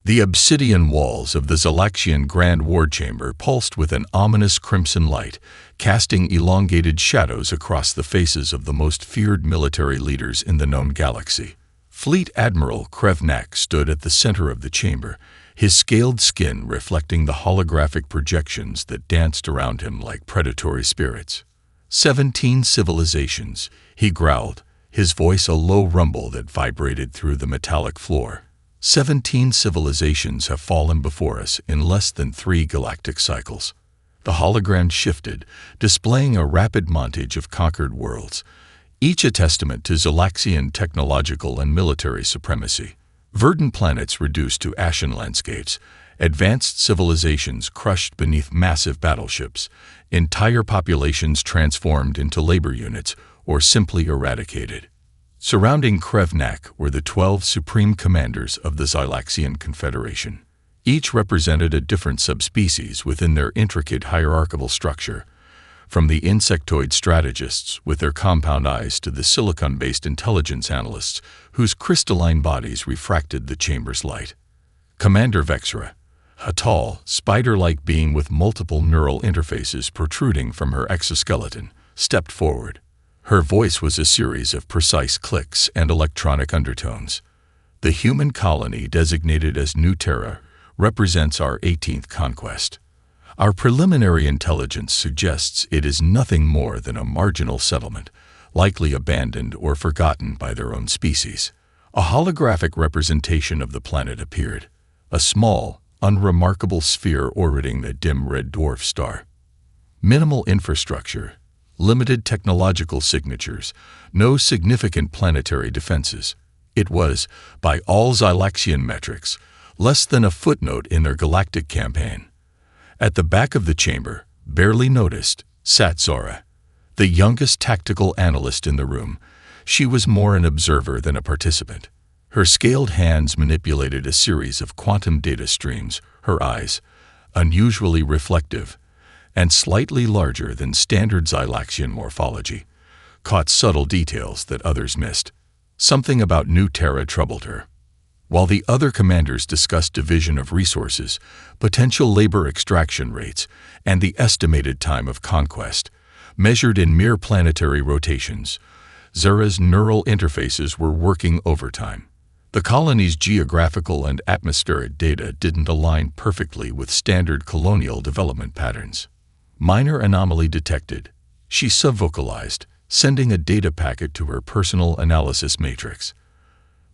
The obsidian walls of the Zalaxian Grand Ward Chamber pulsed with an ominous crimson light, casting elongated shadows across the faces of the most feared military leaders in the known galaxy. Fleet Admiral Krevnak stood at the center of the chamber, his scaled skin reflecting the holographic projections that danced around him like predatory spirits. 17 civilizations, he growled, his voice a low rumble that vibrated through the metallic floor. 17 civilizations have fallen before us in less than 3 galactic cycles. The hologram shifted, displaying a rapid montage of conquered worlds, each a testament to Zalaxian technological and military supremacy. Verdant planets reduced to ashen landscapes, advanced civilizations crushed beneath massive battleships, entire populations transformed into labor units or simply eradicated. Surrounding Krevnak were the 12 supreme commanders of the Zalaxian Confederation. Each represented a different subspecies within their intricate hierarchical structure, from the insectoid strategists with their compound eyes to the silicon-based intelligence analysts whose crystalline bodies refracted the chamber's light. Commander Vexra, a tall, spider-like being with multiple neural interfaces protruding from her exoskeleton, stepped forward. Her voice was a series of precise clicks and electronic undertones. The human colony designated as New Terra represents our 18th conquest. Our preliminary intelligence suggests it is nothing more than a marginal settlement, likely abandoned or forgotten by their own species. A holographic representation of the planet appeared, a small, unremarkable sphere orbiting the dim red dwarf star. Minimal infrastructure, limited technological signatures, no significant planetary defenses. It was, by all Zalaxian metrics, less than a footnote in their galactic campaign. At the back of the chamber, barely noticed, sat Zora, the youngest tactical analyst in the room. She was more an observer than a participant. Her scaled hands manipulated a series of quantum data streams, her eyes, unusually reflective, and slightly larger than standard Zalaxian morphology, caught subtle details that others missed. Something about New Terra troubled her. While the other commanders discussed division of resources, potential labor extraction rates, and the estimated time of conquest, measured in mere planetary rotations, Zura's neural interfaces were working overtime. The colony's geographical and atmospheric data didn't align perfectly with standard colonial development patterns. Minor anomaly detected. She subvocalized, sending a data packet to her personal analysis matrix.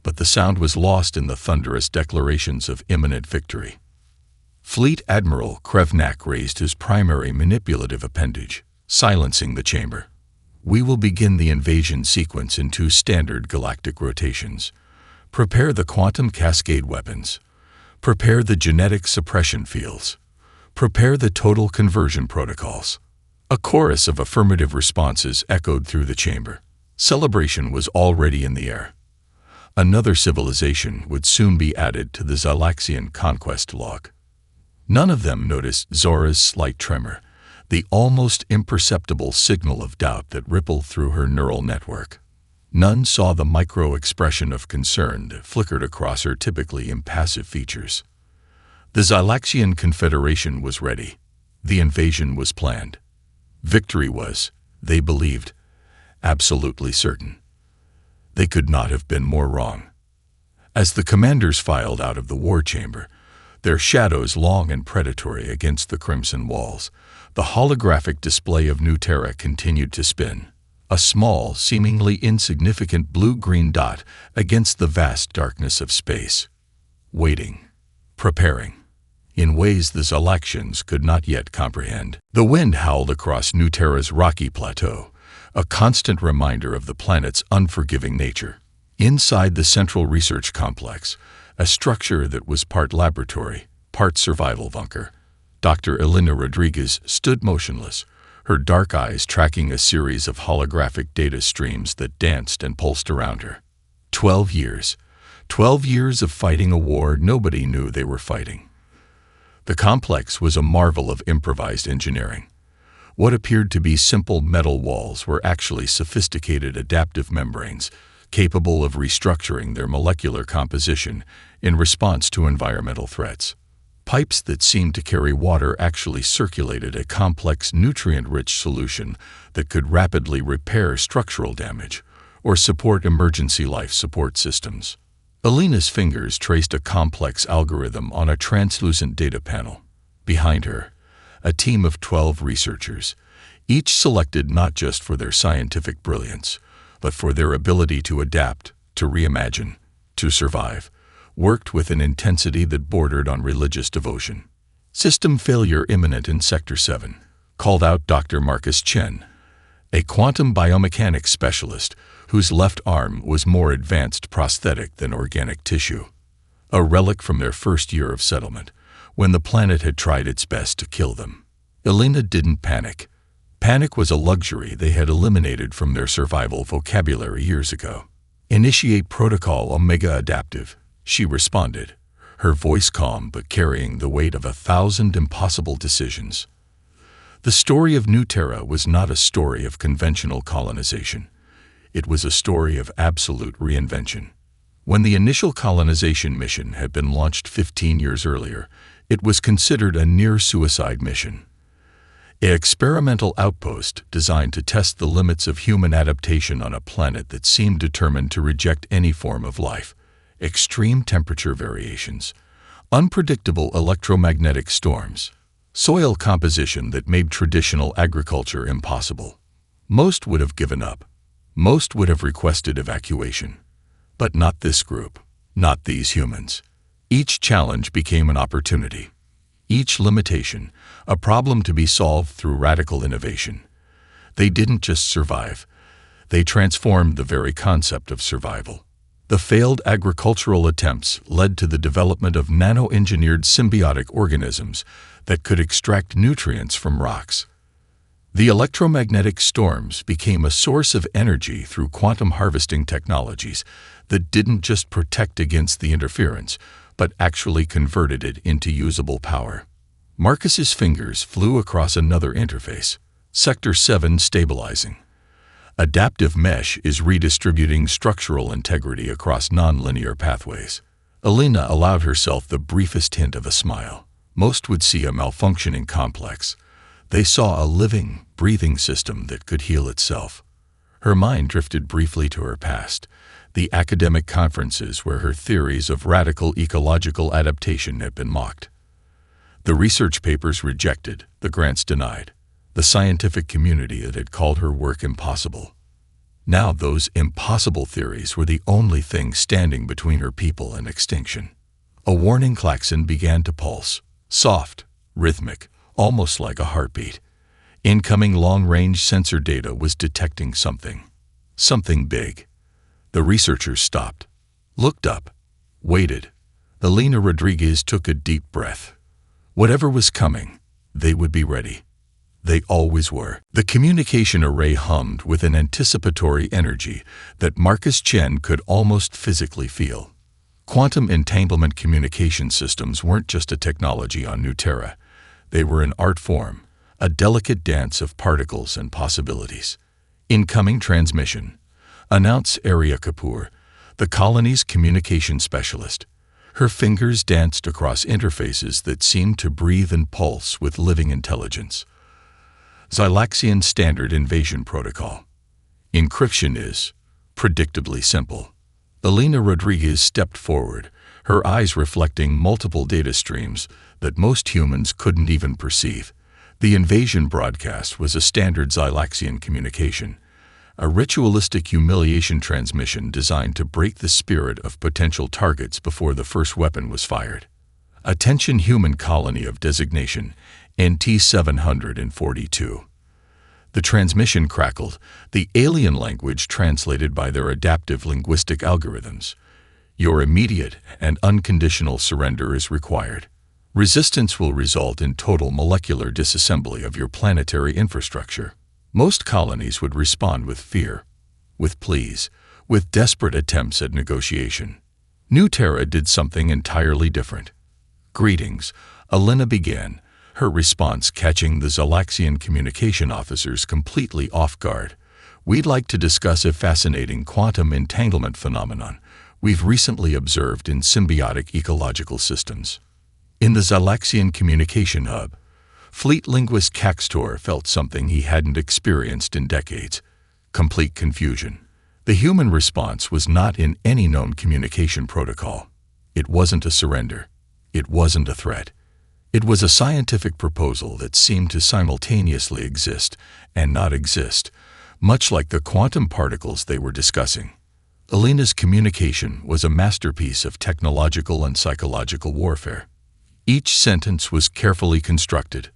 But the sound was lost in the thunderous declarations of imminent victory. Fleet Admiral Krevnak raised his primary manipulative appendage, silencing the chamber. We will begin the invasion sequence in 2 standard galactic rotations. Prepare the quantum cascade weapons. Prepare the genetic suppression fields. Prepare the total conversion protocols. A chorus of affirmative responses echoed through the chamber. Celebration was already in the air. Another civilization would soon be added to the Zalaxian conquest log. None of them noticed Zora's slight tremor, the almost imperceptible signal of doubt that rippled through her neural network. None saw the micro-expression of concern that flickered across her typically impassive features. The Zalaxian Confederation was ready. The invasion was planned. Victory was, they believed, absolutely certain. They could not have been more wrong. As the commanders filed out of the war chamber, their shadows long and predatory against the crimson walls, the holographic display of New Terra continued to spin, a small, seemingly insignificant blue-green dot against the vast darkness of space. Waiting. Preparing. In ways the Zalaxians could not yet comprehend. The wind howled across New Terra's rocky plateau, a constant reminder of the planet's unforgiving nature. Inside the central research complex, a structure that was part laboratory, part survival bunker, Dr. Elena Rodriguez stood motionless, her dark eyes tracking a series of holographic data streams that danced and pulsed around her. 12 years. 12 years of fighting a war nobody knew they were fighting. The complex was a marvel of improvised engineering. What appeared to be simple metal walls were actually sophisticated adaptive membranes, capable of restructuring their molecular composition in response to environmental threats. Pipes that seemed to carry water actually circulated a complex nutrient-rich solution that could rapidly repair structural damage or support emergency life support systems. Alina's fingers traced a complex algorithm on a translucent data panel. Behind her, a team of 12 researchers, each selected not just for their scientific brilliance, but for their ability to adapt, to reimagine, to survive, worked with an intensity that bordered on religious devotion. System failure imminent in Sector 7, called out Dr. Marcus Chen, a quantum biomechanics specialist whose left arm was more advanced prosthetic than organic tissue, a relic from their first year of settlement, when the planet had tried its best to kill them. Alina didn't panic. Panic was a luxury they had eliminated from their survival vocabulary years ago. "Initiate protocol Omega Adaptive," she responded, her voice calm but carrying the weight of 1,000 impossible decisions. The story of New Terra was not a story of conventional colonization. It was a story of absolute reinvention. When the initial colonization mission had been launched 15 years earlier, it was considered a near-suicide mission. An experimental outpost designed to test the limits of human adaptation on a planet that seemed determined to reject any form of life. Extreme temperature variations, unpredictable electromagnetic storms, soil composition that made traditional agriculture impossible. Most would have given up. Most would have requested evacuation. But not this group, not these humans. Each challenge became an opportunity. Each limitation, a problem to be solved through radical innovation. They didn't just survive. They transformed the very concept of survival. The failed agricultural attempts led to the development of nano-engineered symbiotic organisms that could extract nutrients from rocks. The electromagnetic storms became a source of energy through quantum harvesting technologies that didn't just protect against the interference, but actually converted it into usable power. Marcus's fingers flew across another interface, Sector 7 stabilizing. Adaptive mesh is redistributing structural integrity across nonlinear pathways. Alina allowed herself the briefest hint of a smile. Most would see a malfunctioning complex. They saw a living, breathing system that could heal itself. Her mind drifted briefly to her past, the academic conferences where her theories of radical ecological adaptation had been mocked. The research papers rejected, the grants denied, the scientific community that had called her work impossible. Now those impossible theories were the only thing standing between her people and extinction. A warning klaxon began to pulse, soft, rhythmic, almost like a heartbeat. Incoming long-range sensor data was detecting something. Something big. The researchers stopped, looked up, waited. Alina Rodriguez took a deep breath. Whatever was coming, they would be ready. They always were. The communication array hummed with an anticipatory energy that Marcus Chen could almost physically feel. Quantum entanglement communication systems weren't just a technology on New Terra. They were an art form, a delicate dance of particles and possibilities. Incoming transmission. Announced Arya Kapoor, the colony's communication specialist. Her fingers danced across interfaces that seemed to breathe and pulse with living intelligence. Zylaxian Standard Invasion Protocol. Encryption is predictably simple. Alina Rodriguez stepped forward, her eyes reflecting multiple data streams that most humans couldn't even perceive. The invasion broadcast was a standard Zylaxian communication, a ritualistic humiliation transmission designed to break the spirit of potential targets before the first weapon was fired. Attention Human Colony of Designation, NT-742. The transmission crackled, the alien language translated by their adaptive linguistic algorithms. Your immediate and unconditional surrender is required. Resistance will result in total molecular disassembly of your planetary infrastructure. Most colonies would respond with fear, with pleas, with desperate attempts at negotiation. New Terra did something entirely different. "Greetings," Alina began, her response catching the Zylaxian communication officers completely off guard. we'd like to discuss a fascinating quantum entanglement phenomenon we've recently observed in symbiotic ecological systems. In the Zalaxian Communication Hub, fleet linguist Caxtor felt something he hadn't experienced in decades: complete confusion. The human response was not in any known communication protocol. It wasn't a surrender. It wasn't a threat. It was a scientific proposal that seemed to simultaneously exist and not exist, much like the quantum particles they were discussing. Alina's communication was a masterpiece of technological and psychological warfare. Each sentence was carefully constructed,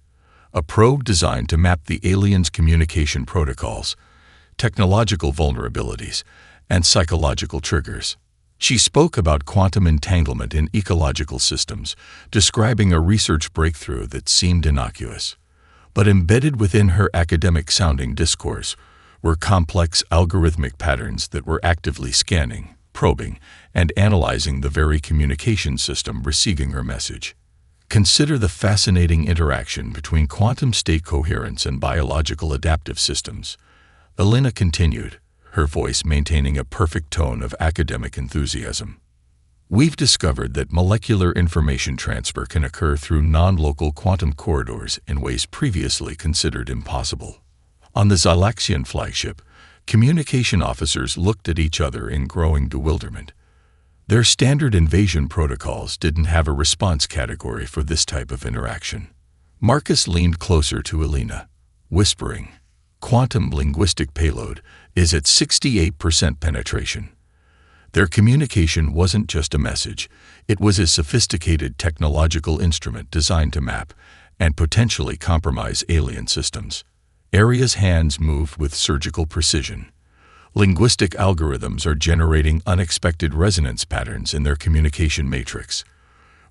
a probe designed to map the aliens' communication protocols, technological vulnerabilities, and psychological triggers. She spoke about quantum entanglement in ecological systems, describing a research breakthrough that seemed innocuous. But embedded within her academic-sounding discourse were complex algorithmic patterns that were actively scanning, probing, and analyzing the very communication system receiving her message. Consider the fascinating interaction between quantum state coherence and biological adaptive systems. Alina continued, her voice maintaining a perfect tone of academic enthusiasm. We've discovered that molecular information transfer can occur through non-local quantum corridors in ways previously considered impossible. On the Zalaxian flagship, communication officers looked at each other in growing bewilderment. Their standard invasion protocols didn't have a response category for this type of interaction. Marcus leaned closer to Alina, whispering, "Quantum linguistic payload is at 68% penetration." Their communication wasn't just a message, it was a sophisticated technological instrument designed to map and potentially compromise alien systems. Aria's hands moved with surgical precision. Linguistic algorithms are generating unexpected resonance patterns in their communication matrix.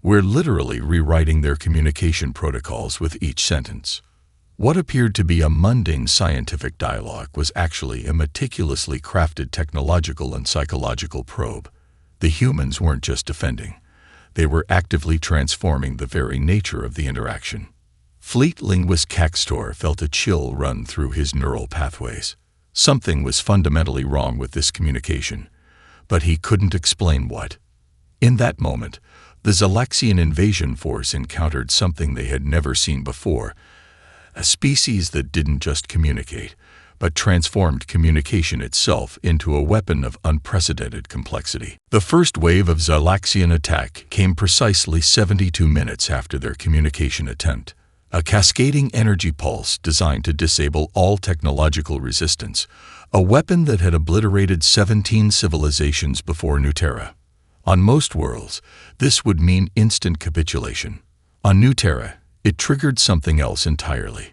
We're literally rewriting their communication protocols with each sentence. What appeared to be a mundane scientific dialogue was actually a meticulously crafted technological and psychological probe. The humans weren't just defending. They were actively transforming the very nature of the interaction. Fleet linguist Caxtor felt a chill run through his neural pathways. Something was fundamentally wrong with this communication, but he couldn't explain what. In that moment, the Zalaxian invasion force encountered something they had never seen before, a species that didn't just communicate, but transformed communication itself into a weapon of unprecedented complexity. The first wave of Zalaxian attack came precisely 72 minutes after their communication attempt, a cascading energy pulse designed to disable all technological resistance, a weapon that had obliterated 17 civilizations before Nuterra. On most worlds, this would mean instant capitulation. On Nuterra, it triggered something else entirely.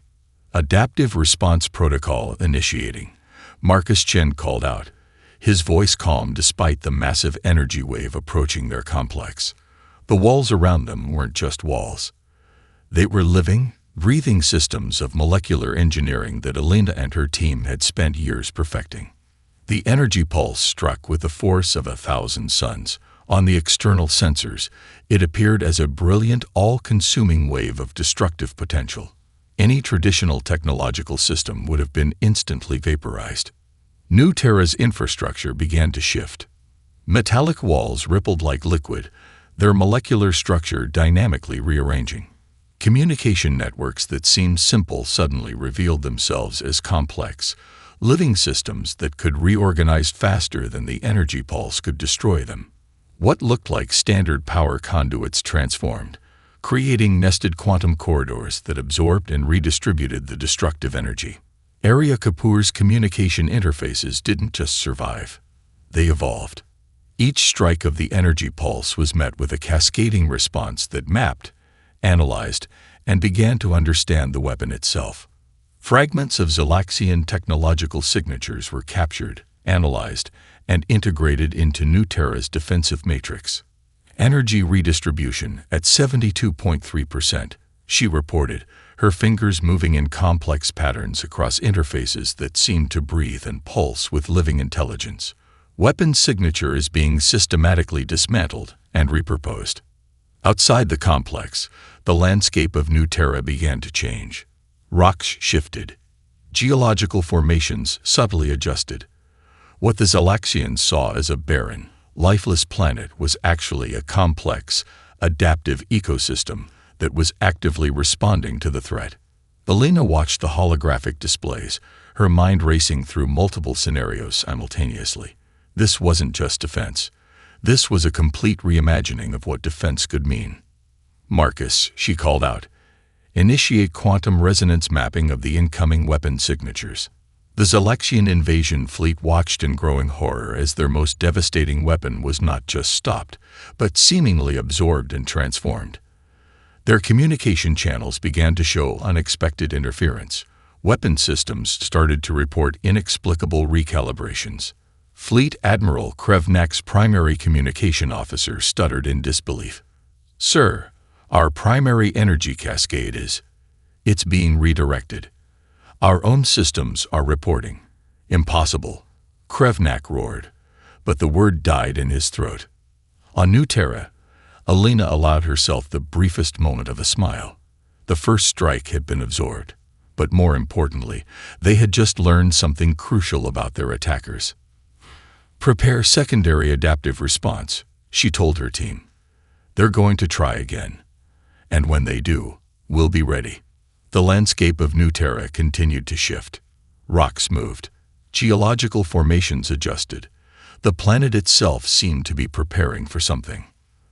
Adaptive response protocol initiating, Marcus Chen called out, his voice calm despite the massive energy wave approaching their complex. The walls around them weren't just walls. They were living, breathing systems of molecular engineering that Alina and her team had spent years perfecting. The energy pulse struck with the force of 1,000 suns. On the external sensors, it appeared as a brilliant, all-consuming wave of destructive potential. Any traditional technological system would have been instantly vaporized. Nuterra's infrastructure began to shift. Metallic walls rippled like liquid, their molecular structure dynamically rearranging. Communication networks that seemed simple suddenly revealed themselves as complex, living systems that could reorganize faster than the energy pulse could destroy them. What looked like standard power conduits transformed, creating nested quantum corridors that absorbed and redistributed the destructive energy. Arya Kapoor's communication interfaces didn't just survive. They evolved. Each strike of the energy pulse was met with a cascading response that mapped, analyzed, and began to understand the weapon itself. Fragments of Zalaxian technological signatures were captured, analyzed, and integrated into Nuterra's defensive matrix. Energy redistribution at 72.3%, she reported, her fingers moving in complex patterns across interfaces that seemed to breathe and pulse with living intelligence. Weapon signature is being systematically dismantled and repurposed. Outside the complex, the landscape of Nuterra began to change. Rocks shifted. Geological formations subtly adjusted. What the Zalaxians saw as a barren, lifeless planet was actually a complex, adaptive ecosystem that was actively responding to the threat. Alina watched the holographic displays, her mind racing through multiple scenarios simultaneously. This wasn't just defense. This was a complete reimagining of what defense could mean. "Marcus," she called out, "initiate quantum resonance mapping of the incoming weapon signatures." The Zalaxian invasion fleet watched in growing horror as their most devastating weapon was not just stopped, but seemingly absorbed and transformed. Their communication channels began to show unexpected interference. Weapon systems started to report inexplicable recalibrations. Fleet Admiral Krevnak's primary communication officer stuttered in disbelief. "Sir, our primary energy cascade it's being redirected. Our own systems are reporting." "Impossible," Krevnak roared, but the word died in his throat. On New Terra, Alina allowed herself the briefest moment of a smile. The first strike had been absorbed, but more importantly, they had just learned something crucial about their attackers. "Prepare secondary adaptive response," she told her team. "They're going to try again. And when they do, we'll be ready." The landscape of New Terra continued to shift. Rocks moved. Geological formations adjusted. The planet itself seemed to be preparing for something.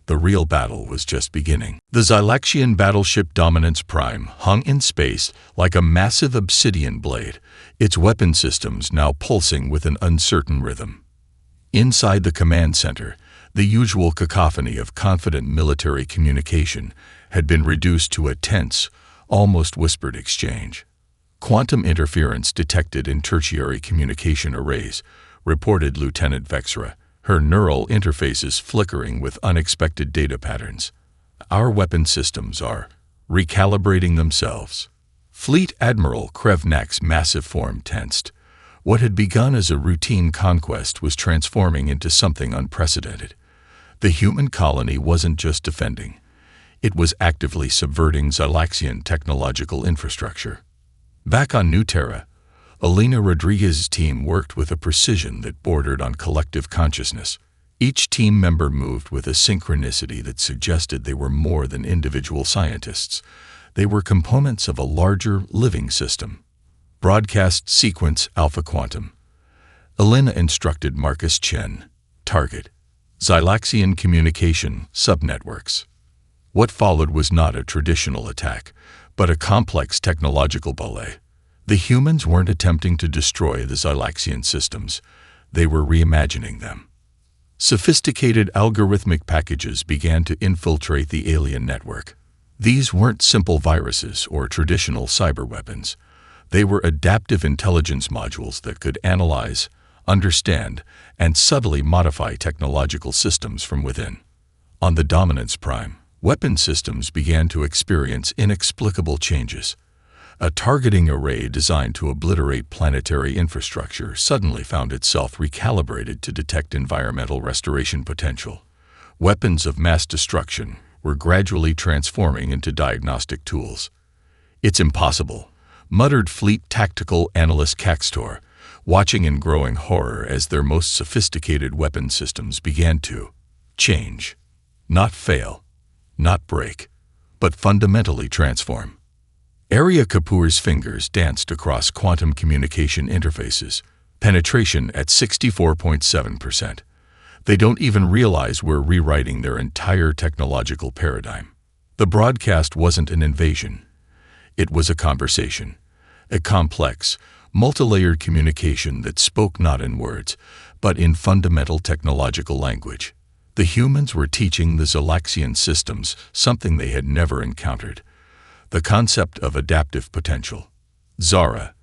The real battle was just beginning. The Zylaxian battleship Dominance Prime hung in space like a massive obsidian blade, its weapon systems now pulsing with an uncertain rhythm. Inside the command center, the usual cacophony of confident military communication had been reduced to a tense, almost whispered exchange. "Quantum interference detected in tertiary communication arrays," reported Lieutenant Vexra, her neural interfaces flickering with unexpected data patterns. "Our weapon systems are recalibrating themselves." Fleet Admiral Krevnak's massive form tensed. What had begun as a routine conquest was transforming into something unprecedented. The human colony wasn't just defending. It was actively subverting Zylaxian technological infrastructure. Back on New Terra, Alina Rodriguez's team worked with a precision that bordered on collective consciousness. Each team member moved with a synchronicity that suggested they were more than individual scientists. They were components of a larger, living system. "Broadcast sequence Alpha Quantum." Alina instructed Marcus Chen. "Target Zylaxian communication subnetworks." What followed was not a traditional attack, but a complex technological ballet. The humans weren't attempting to destroy the Zylaxian systems. They were reimagining them. Sophisticated algorithmic packages began to infiltrate the alien network. These weren't simple viruses or traditional cyber weapons. They were adaptive intelligence modules that could analyze, understand, and subtly modify technological systems from within. On the Dominance Prime, weapon systems began to experience inexplicable changes. A targeting array designed to obliterate planetary infrastructure suddenly found itself recalibrated to detect environmental restoration potential. Weapons of mass destruction were gradually transforming into diagnostic tools. "It's impossible," muttered Fleet Tactical Analyst Caxtor, watching in growing horror as their most sophisticated weapon systems began to change. Not fail, not break, but fundamentally transform. Arya Kapoor's fingers danced across quantum communication interfaces, penetration at 64.7%. They don't even realize we're rewriting their entire technological paradigm. The broadcast wasn't an invasion. It was a conversation, a complex, multi-layered communication that spoke not in words, but in fundamental technological language. The humans were teaching the Zylaxian systems something they had never encountered: the concept of adaptive potential. Zara,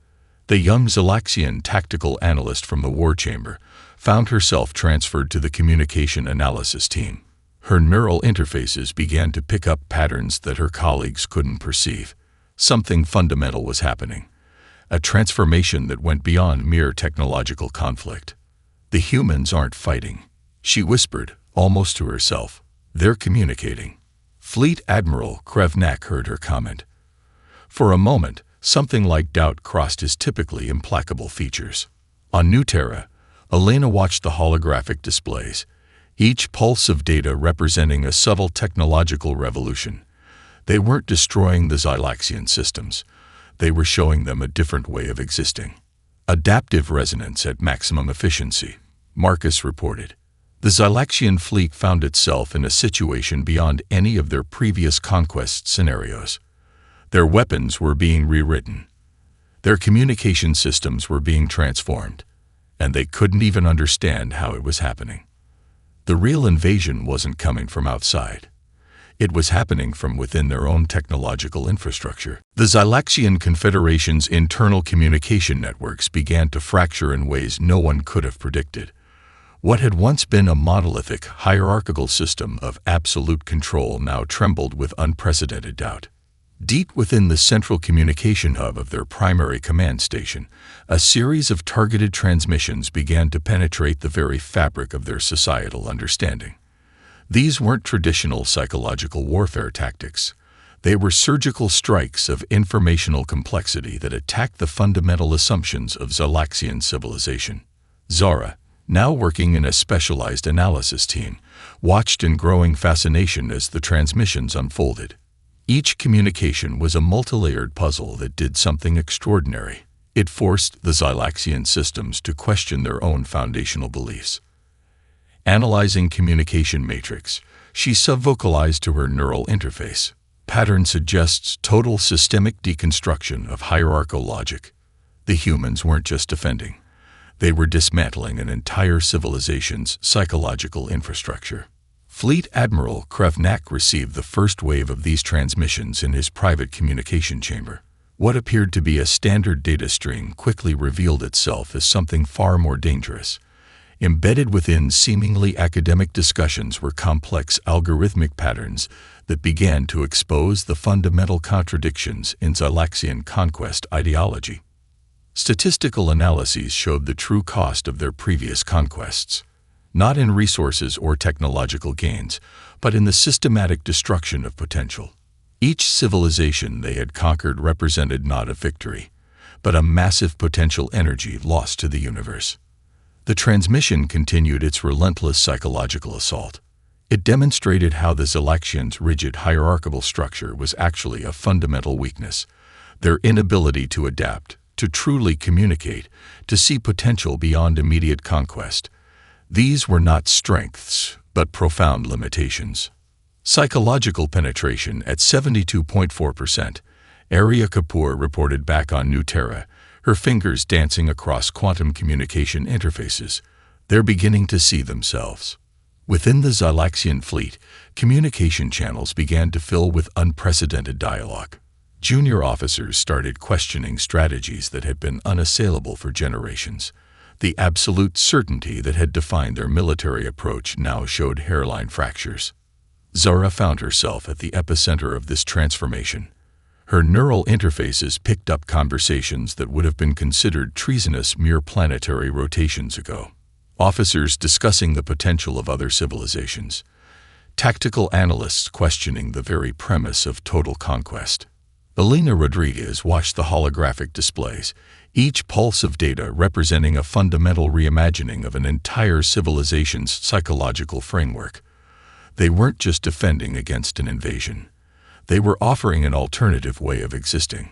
the young Zylaxian tactical analyst from the war chamber, found herself transferred to the communication analysis team. Her neural interfaces began to pick up patterns that her colleagues couldn't perceive. Something fundamental was happening, a transformation that went beyond mere technological conflict. "The humans aren't fighting," she whispered, almost to herself. "They're communicating." Fleet Admiral Krevnak heard her comment. For a moment, Something like doubt crossed his typically implacable features. On New Terra, Elena watched the holographic displays, each pulse of data representing a subtle technological revolution. They weren't destroying the Xylaxian systems. They were showing them a different way of existing. Adaptive resonance at maximum efficiency, Marcus reported. The Xylaxian fleet found itself in a situation beyond any of their previous conquest scenarios. Their weapons were being rewritten. Their communication systems were being transformed, and they couldn't even understand how it was happening. The real invasion wasn't coming from outside. It was happening from within their own technological infrastructure. The Xylaxian Confederation's internal communication networks began to fracture in ways no one could have predicted. What had once been a monolithic, hierarchical system of absolute control now trembled with unprecedented doubt. Deep within the central communication hub of their primary command station, a series of targeted transmissions began to penetrate the very fabric of their societal understanding. These weren't traditional psychological warfare tactics. They were surgical strikes of informational complexity that attacked the fundamental assumptions of Xylaxian civilization. Zara, now working in a specialized analysis team, watched in growing fascination as the transmissions unfolded. Each communication was a multilayered puzzle that did something extraordinary. It forced the Xylaxian systems to question their own foundational beliefs. Analyzing communication matrix, she subvocalized to her neural interface. Pattern suggests total systemic deconstruction of hierarchical logic. The humans weren't just defending. They were dismantling an entire civilization's psychological infrastructure. Fleet Admiral Krevnak received the first wave of these transmissions in his private communication chamber. What appeared to be a standard data stream quickly revealed itself as something far more dangerous. Embedded within seemingly academic discussions were complex algorithmic patterns that began to expose the fundamental contradictions in Xylaxian conquest ideology. Statistical analyses showed the true cost of their previous conquests, not in resources or technological gains, but in the systematic destruction of potential. Each civilization they had conquered represented not a victory, but a massive potential energy lost to the universe. The transmission continued its relentless psychological assault. It demonstrated how the Xylaxians' rigid hierarchical structure was actually a fundamental weakness, their inability to adapt, to truly communicate, to see potential beyond immediate conquest. These were not strengths, but profound limitations. Psychological penetration at 72.4%. Arya Kapoor reported back on New Terra, her fingers dancing across quantum communication interfaces. They're beginning to see themselves. Within the Xylaxian fleet, communication channels began to fill with unprecedented dialogue. Junior officers started questioning strategies that had been unassailable for generations. The absolute certainty that had defined their military approach now showed hairline fractures. Zara found herself at the epicenter of this transformation. Her neural interfaces picked up conversations that would have been considered treasonous mere planetary rotations ago. Officers discussing the potential of other civilizations. Tactical analysts questioning the very premise of total conquest. Elena Rodriguez watched the holographic displays, each pulse of data representing a fundamental reimagining of an entire civilization's psychological framework. They weren't just defending against an invasion. They were offering an alternative way of existing.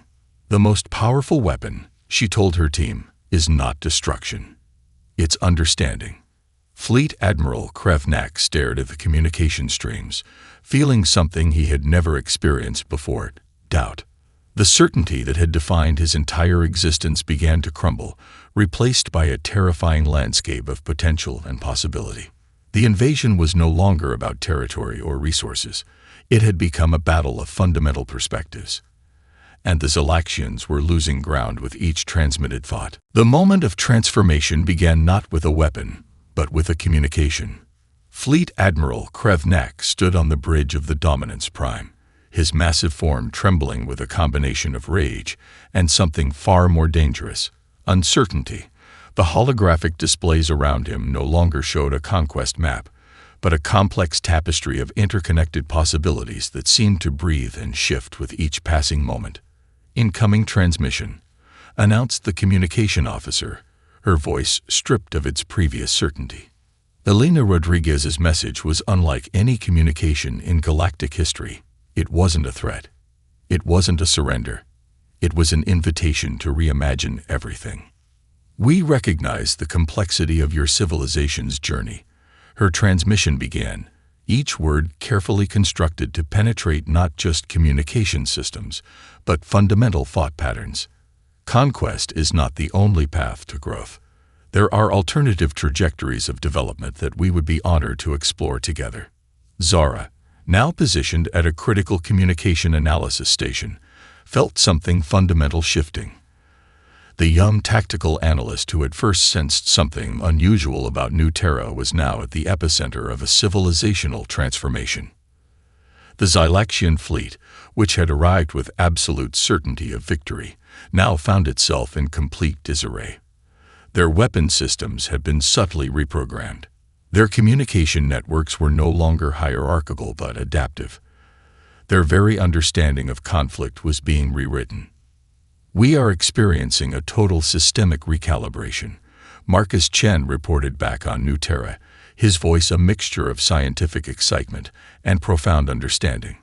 The most powerful weapon, she told her team, is not destruction. It's understanding. Fleet Admiral Krevnak stared at the communication streams, feeling something he had never experienced before: doubt. The certainty that had defined his entire existence began to crumble, replaced by a terrifying landscape of potential and possibility. The invasion was no longer about territory or resources. It had become a battle of fundamental perspectives. And the Xylaxians were losing ground with each transmitted thought. The moment of transformation began not with a weapon, but with a communication. Fleet Admiral Krevnak stood on the bridge of the Dominance Prime, his massive form trembling with a combination of rage and something far more dangerous: uncertainty. The holographic displays around him no longer showed a conquest map, but a complex tapestry of interconnected possibilities that seemed to breathe and shift with each passing moment. "Incoming transmission," announced the communication officer, her voice stripped of its previous certainty. Elena Rodriguez's message was unlike any communication in galactic history. It wasn't a threat. It wasn't a surrender. It was an invitation to reimagine everything. "We recognize the complexity of your civilization's journey," her transmission began, each word carefully constructed to penetrate not just communication systems, but fundamental thought patterns. "Conquest is not the only path to growth. There are alternative trajectories of development that we would be honored to explore together." Zara, now positioned at a critical communication analysis station, felt something fundamental shifting. The young tactical analyst who had first sensed something unusual about New Terra was now at the epicenter of a civilizational transformation. The Zylaxian fleet, which had arrived with absolute certainty of victory, now found itself in complete disarray. Their weapon systems had been subtly reprogrammed. Their communication networks were no longer hierarchical but adaptive. Their very understanding of conflict was being rewritten. "We are experiencing a total systemic recalibration," Marcus Chen reported back on New Terra, his voice a mixture of scientific excitement and profound understanding.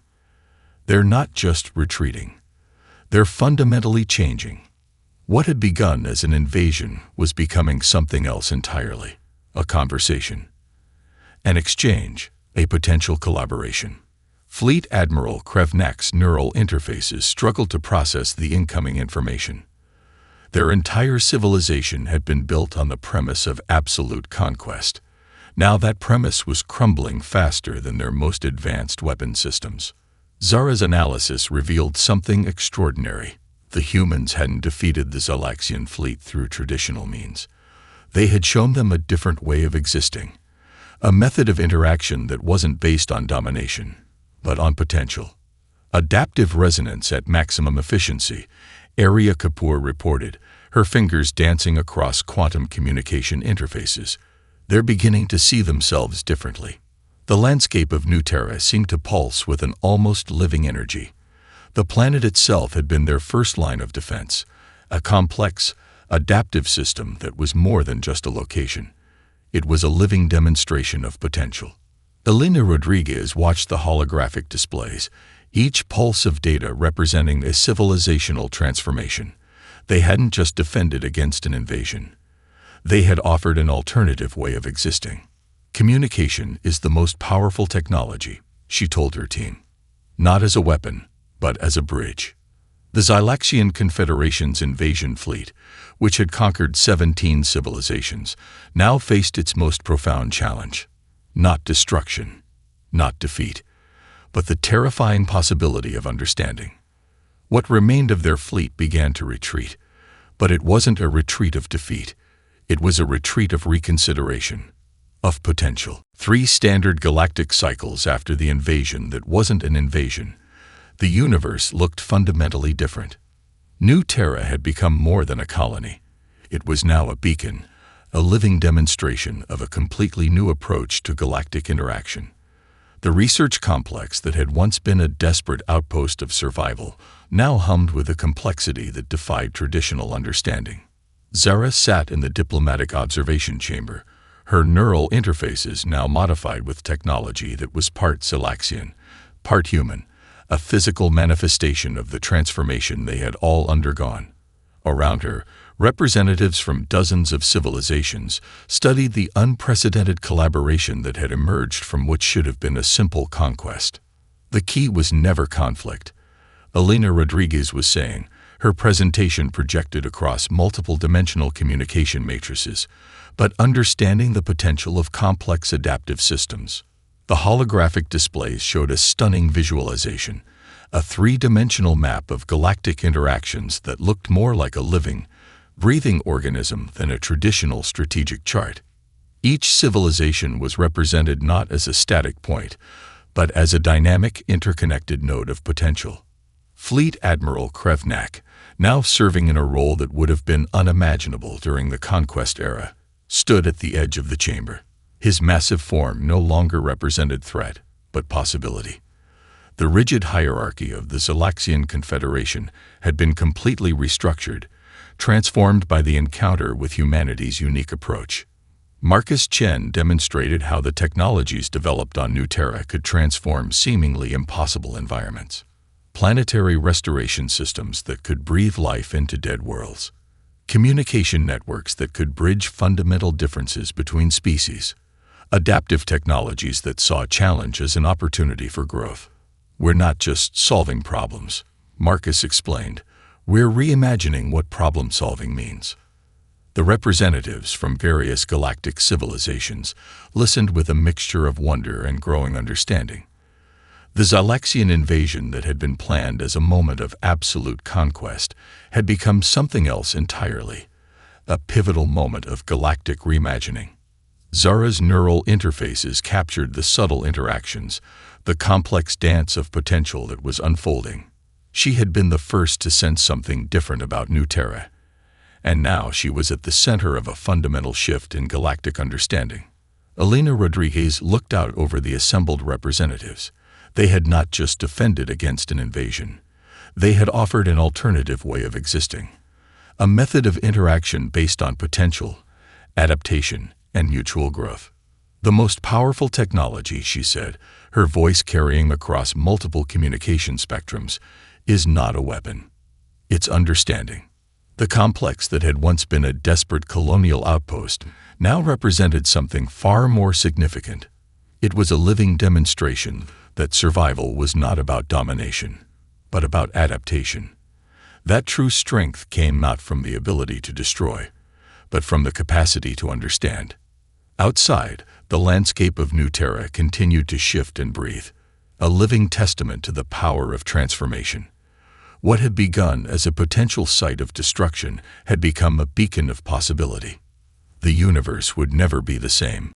"They're not just retreating. They're fundamentally changing. What had begun as an invasion was becoming something else entirely, a conversation, an exchange, a potential collaboration." Fleet Admiral Krevnak's neural interfaces struggled to process the incoming information. Their entire civilization had been built on the premise of absolute conquest. Now that premise was crumbling faster than their most advanced weapon systems. Zara's analysis revealed something extraordinary. The humans hadn't defeated the Zylaxian fleet through traditional means. They had shown them a different way of existing, a method of interaction that wasn't based on domination, but on potential. "Adaptive resonance at maximum efficiency," Arya Kapoor reported, her fingers dancing across quantum communication interfaces. "They're beginning to see themselves differently." The landscape of New Terra seemed to pulse with an almost living energy. The planet itself had been their first line of defense, a complex, adaptive system that was more than just a location. It was a living demonstration of potential. Elena Rodriguez watched the holographic displays, each pulse of data representing a civilizational transformation. They hadn't just defended against an invasion. They had offered an alternative way of existing. "Communication is the most powerful technology," she told her team. "Not as a weapon, but as a bridge." The Zylaxian Confederation's invasion fleet, which had conquered 17 civilizations, now faced its most profound challenge. Not destruction, not defeat, but the terrifying possibility of understanding. What remained of their fleet began to retreat, but it wasn't a retreat of defeat. It was a retreat of reconsideration, of potential. 3 standard galactic cycles after the invasion that wasn't an invasion, the universe looked fundamentally different. New Terra had become more than a colony. It was now a beacon, a living demonstration of a completely new approach to galactic interaction. The research complex that had once been a desperate outpost of survival now hummed with a complexity that defied traditional understanding. Zara sat in the diplomatic observation chamber, her neural interfaces now modified with technology that was part Zylaxian, part human, a physical manifestation of the transformation they had all undergone. Around her, representatives from dozens of civilizations studied the unprecedented collaboration that had emerged from what should have been a simple conquest. The key was never conflict, Elena Rodriguez was saying, her presentation projected across multiple dimensional communication matrices, but understanding the potential of complex adaptive systems. The holographic displays showed a stunning visualization, a 3-dimensional map of galactic interactions that looked more like a living, breathing organism than a traditional strategic chart. Each civilization was represented not as a static point, but as a dynamic, interconnected node of potential. Fleet Admiral Krevnak, now serving in a role that would have been unimaginable during the conquest era, stood at the edge of the chamber. His massive form no longer represented threat, but possibility. The rigid hierarchy of the Zalaxian Confederation had been completely restructured, transformed by the encounter with humanity's unique approach. Marcus Chen demonstrated how the technologies developed on New Terra could transform seemingly impossible environments. Planetary restoration systems that could breathe life into dead worlds. Communication networks that could bridge fundamental differences between species. Adaptive technologies that saw challenge as an opportunity for growth. "We're not just solving problems," Marcus explained. "We're reimagining what problem-solving means." The representatives from various galactic civilizations listened with a mixture of wonder and growing understanding. The Zalaxian invasion that had been planned as a moment of absolute conquest had become something else entirely, a pivotal moment of galactic reimagining. Zara's neural interfaces captured the subtle interactions, the complex dance of potential that was unfolding. She had been the first to sense something different about New Terra, and now she was at the center of a fundamental shift in galactic understanding. Elena Rodriguez looked out over the assembled representatives. They had not just defended against an invasion. They had offered an alternative way of existing, a method of interaction based on potential, adaptation, and mutual growth. "The most powerful technology," she said, her voice carrying across multiple communication spectrums, "is not a weapon. It's understanding." The complex that had once been a desperate colonial outpost now represented something far more significant. It was a living demonstration that survival was not about domination, but about adaptation. That true strength came not from the ability to destroy, but from the capacity to understand. Outside, the landscape of New Terra continued to shift and breathe, a living testament to the power of transformation. What had begun as a potential site of destruction had become a beacon of possibility. The universe would never be the same.